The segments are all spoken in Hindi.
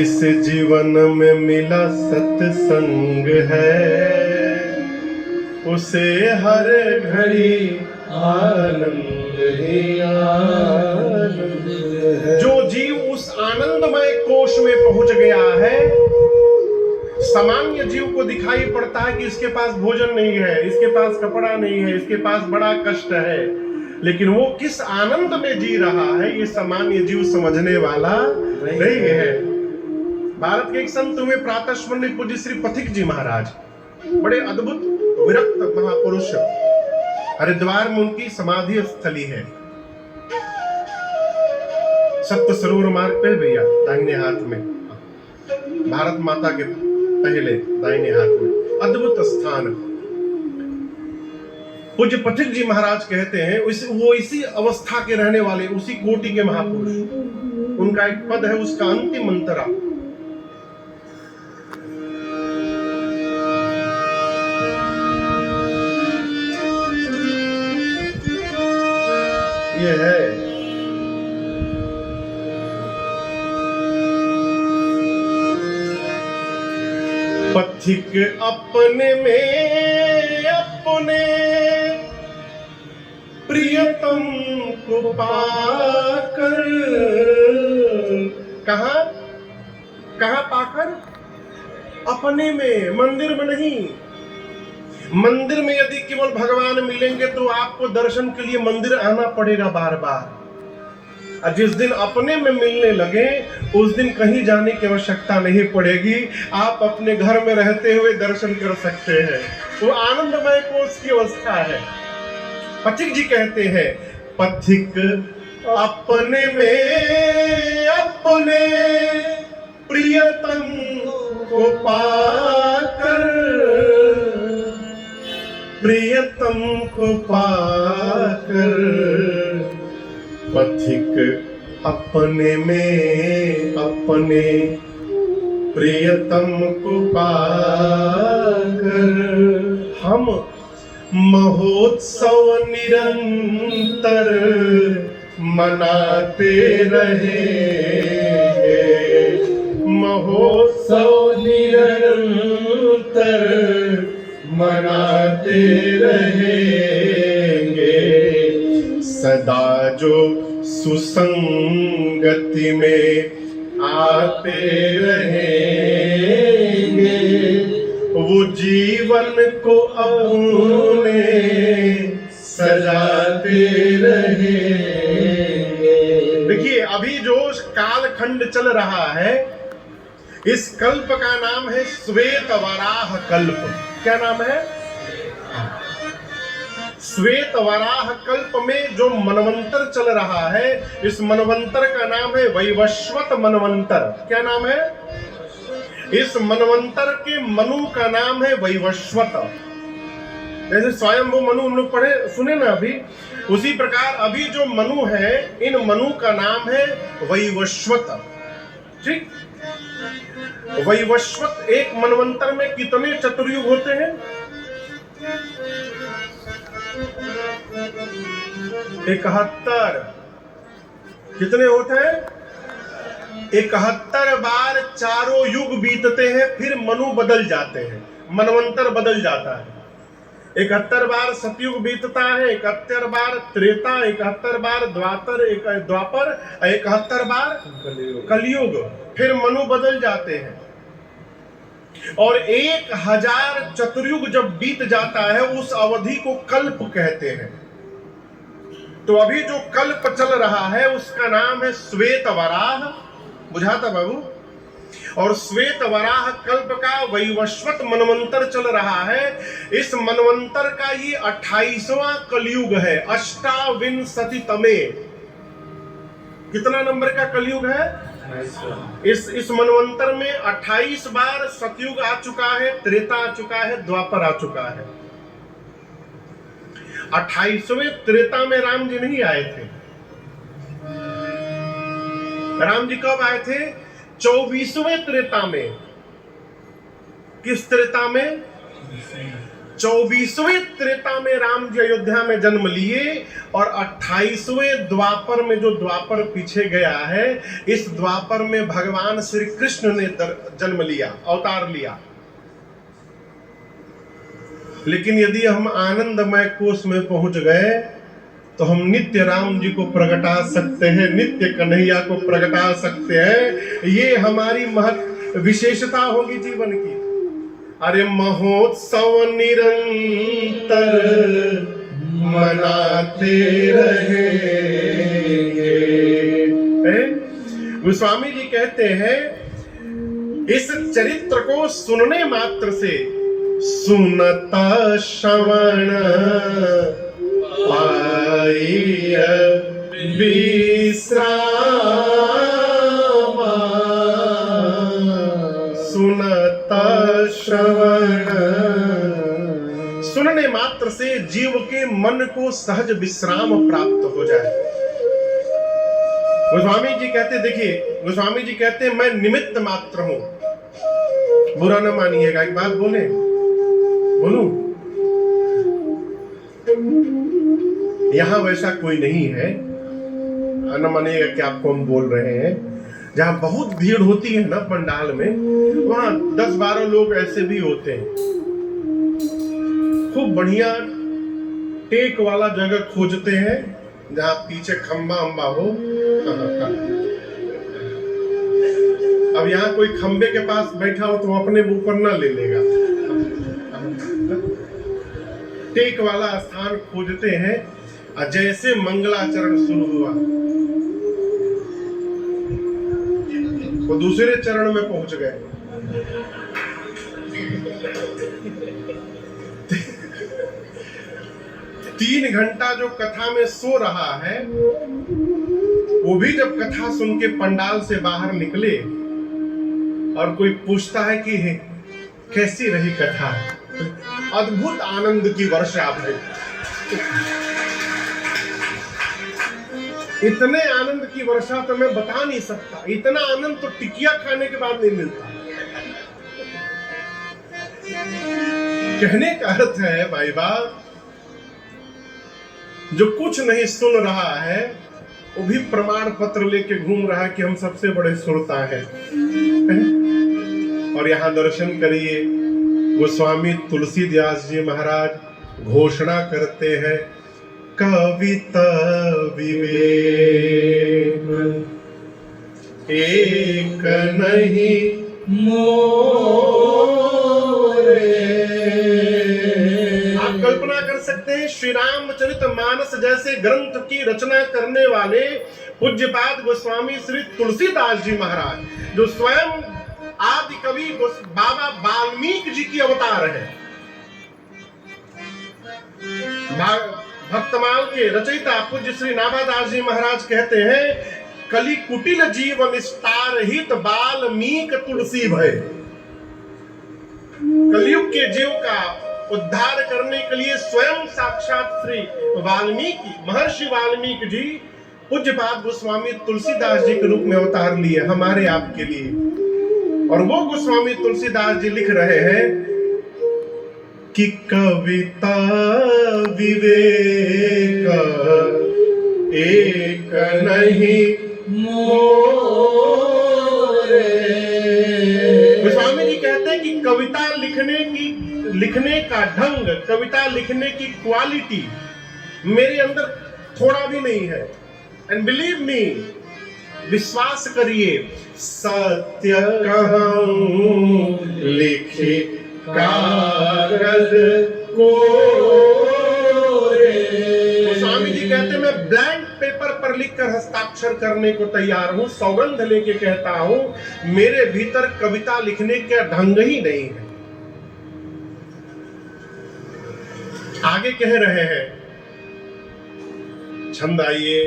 जिस जीवन में मिला सत्संग है, उसे हर घड़ी आनंद ही आनंद है। जो जीव उस आनंदमय कोश में पहुंच गया है, सामान्य जीव को दिखाई पड़ता है कि इसके पास भोजन नहीं है, इसके पास कपड़ा नहीं है, इसके पास बड़ा कष्ट है, लेकिन वो किस आनंद में जी रहा है ये सामान्य जीव समझने वाला नहीं है। भारत के एक संत हुए प्रातः स्मरणीय पूज्य श्री पथिक जी महाराज, बड़े अद्भुत विरक्त महापुरुष। हरिद्वार में उनकी समाधि स्थली है, सप्त सरोवर मार्ग पे भैया दाहिने हाथ में, भारत माता के पहले दाहिने हाथ में अद्भुत स्थान। पूज्य पथिक जी महाराज कहते हैं वो इसी अवस्था के रहने वाले, उसी कोटि के महापुरुष। उनका एक पद है, उसका अंतिम मंत्र ये है, पथिक अपने में अपने प्रियतम को पाकर, कहां पाकर? अपने में, मंदिर में नहीं। मंदिर में यदि केवल भगवान मिलेंगे तो आपको दर्शन के लिए मंदिर आना पड़ेगा बार बार, और जिस दिन अपने में मिलने लगे उस दिन कहीं जाने की आवश्यकता नहीं पड़ेगी, आप अपने घर में रहते हुए दर्शन कर सकते हैं। वो आनंदमय कोष की अवस्था है। पथिक जी कहते हैं, पथिक अपने में अपने प्रियतम को पाकर, प्रियतम को पाकर, पथिक अपने में अपने प्रियतम को पाकर, हम महोत्सव निरंतर मनाते रहेंगे, महोत्सव निरंतर मनाते रहेंगे, सदा जो सुसंगति में आते रहेंगे, वो जीवन को अपने सजाते रहेंगे। देखिए, अभी जो कालखंड चल रहा है, इस कल्प का नाम है श्वेत वराह कल्प। क्या नाम है? श्वेत वराह कल्प में जो मनवंतर चल रहा है, इस मनवंतर का नाम है वैवस्वत मनवंतर। क्या नाम है? इस मनवंतर के मनु का नाम है वैवस्वत। जैसे स्वयंभू मनु हम लोग पढ़े सुने ना अभी, उसी प्रकार अभी जो मनु है, इन मनु का नाम है वैवस्वत। ठीक, वैवस्वत एक मनवंतर में कितने चतुर्युग होते हैं? 71। कितने होते हैं? 71 बार चारों युग बीतते हैं, फिर मनु बदल जाते हैं, मनवंतर बदल जाता है। 71 बार सतयुग बीतता है, 71 बार त्रेता, 71 बार द्वापर, 71 बार कलयुग, फिर मनु बदल जाते हैं। और 1000 चतुर्युग जब बीत जाता है, उस अवधि को कल्प कहते हैं। तो अभी जो कल्प चल रहा है उसका नाम है श्वेत वराह। बुझाता बाबू? और श्वेत वराह कल्प का वैवस्वत मनवंतर चल रहा है। इस मनवंतर का ये 28वां कलयुग है, अष्टाविंशतितमे। कितना नंबर का कलयुग है? इस मनवंतर में 28 बार सतयुग आ चुका है, त्रेता आ चुका है, द्वापर आ चुका है। 28वें त्रेता में राम जी नहीं आए थे। राम जी कब आए थे? 24वें त्रेता में। किस त्रेता में? 24वें त्रेता में राम जी अयोध्या में जन्म लिए और 28वें द्वापर में, जो द्वापर पीछे गया है, इस द्वापर में भगवान श्री कृष्ण ने जन्म लिया, अवतार लिया। लेकिन यदि हम आनंदमय कोष में पहुंच गए तो हम नित्य राम जी को प्रगटा सकते हैं, नित्य कन्हैया को प्रगटा सकते हैं। ये हमारी विशेषता होगी जीवन की। अरे महोत्सव निरंतर मनाते रहेंगे। गोस्वामी जी कहते हैं इस चरित्र को सुनने मात्र से सुनता श्रवण पाई विश्राम, सुनता श्रवण, सुनने मात्र से जीव के मन को सहज विश्राम प्राप्त हो जाए। गोस्वामी जी कहते, देखिए गोस्वामी जी कहते हैं मैं निमित्त मात्र हूं। बुरा न मानिएगा, एक बात बोलूं? यहां वैसा कोई नहीं है, न मानिएगा कि आपको हम बोल रहे हैं। जहां बहुत भीड़ होती है ना पंडाल में, वहां 10-12 लोग ऐसे भी होते हैं। खूब बढ़िया टेक वाला जगह खोजते हैं जहां पीछे खंबा हो। अब यहाँ कोई खंबे के पास बैठा हो तो अपने ऊपर ना ले लेगा। टेक वाला स्थान खोजते हैं। और जैसे मंगलाचरण शुरू हुआ वो दूसरे चरण में पहुंच गए। तीन घंटा जो कथा में सो रहा है, वो भी जब कथा सुन के पंडाल से बाहर निकले और कोई पूछता है कि कैसी रही कथा, अद्भुत आनंद की वर्षा भई। इतने आनंद की वर्षा तो मैं बता नहीं सकता। इतना आनंद तो टिकिया खाने के बाद नहीं मिलता। कहने का अर्थ है भाई बाप, जो कुछ नहीं सुन रहा है वो भी प्रमाण पत्र लेके घूम रहा है कि हम सबसे बड़े श्रोता हैं। और यहाँ दर्शन करिए, गोस्वामी तुलसीदास जी महाराज घोषणा करते हैं, कविता विवेक एक नहीं मोरे। आप कल्पना कर सकते हैं, श्री रामचरितमानस जैसे ग्रंथ की रचना करने वाले पूज्यपाद गोस्वामी श्री तुलसीदास जी महाराज, जो स्वयं आदि कवि बाबा वाल्मीकि जी की अवतार है, भक्तमाल के रचयिता पूज्य श्री नाभादास जी महाराज कहते हैं, कली कुटिल जीव निस्तार हित वाल्मीकि तुलसी भय। कलयुग के जीव का उद्धार करने के लिए स्वयं साक्षात श्री वाल्मीकि, महर्षि वाल्मीकि जी पूज्यपाद गोस्वामी तुलसीदास जी के रूप में अवतार लिए हमारे आपके लिए। और वो गोस्वामी तुलसीदास जी लिख रहे हैं कि कविता विवेक एक नहीं मोरे। गोस्वामी जी कहते हैं कि कविता लिखने का ढंग, कविता लिखने की क्वालिटी मेरे अंदर थोड़ा भी नहीं है। एंड बिलीव मी, विश्वास करिए, सत्य कहूं लिखे कागज को। गोस्वामी जी कहते मैं ब्लैंक पेपर पर लिखकर हस्ताक्षर करने को तैयार हूं। सौगंध लेके कहता हूं, मेरे भीतर कविता लिखने का ढंग ही नहीं है। आगे कह रहे हैं, छंद आइए,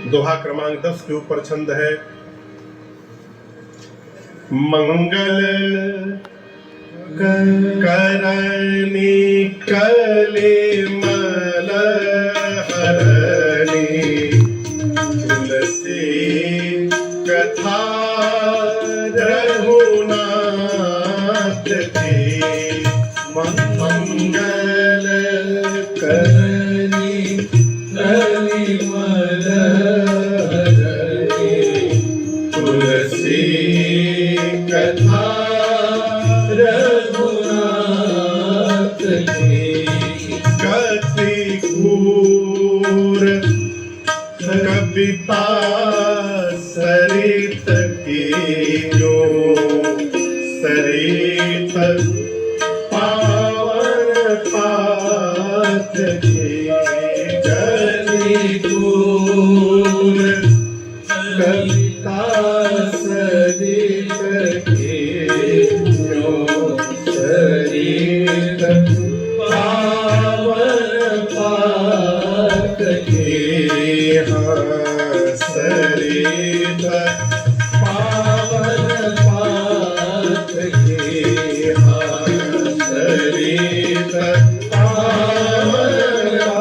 दोहा क्रमांक 10 के ऊपर छंद है। मंगल करनी कले मलहरनी, तुलसी कथा रघुनाथ की। पिता सरित की जो सरित पावन पात की। जनी